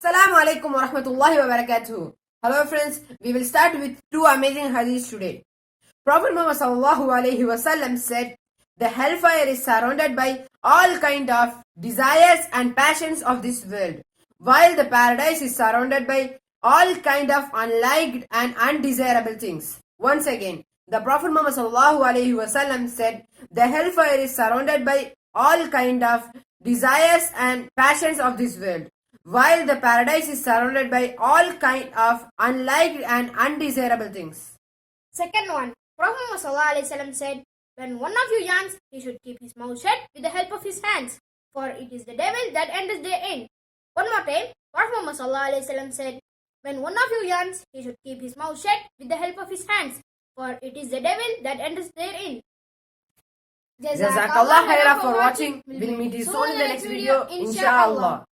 Assalamu alaikum wa rahmatullahi wa barakatuh. Hello friends, we will start with two amazing hadiths today. Prophet Muhammad sallallahu alaihi wasallam said, "The hellfire is surrounded by all kind of desires and passions of this world, while the paradise is surrounded by all kind of unliked and undesirable things." Once again, the Prophet Muhammad sallallahu alaihi wasallam said, "The hellfire is surrounded by all kind of desires and passions of this world, while the paradise is surrounded by all kind of unliked and undesirable things." Second one, Prophet Muhammad said, when one of you yawns, he should keep his mouth shut with the help of his hands, for it is the devil that enters therein. One more time, Prophet Muhammad said, when one of you yawns, he should keep his mouth shut with the help of his hands, for it is the devil that enters therein. Jazakallah khaira for watching. We'll meet you soon in the next video, inshallah.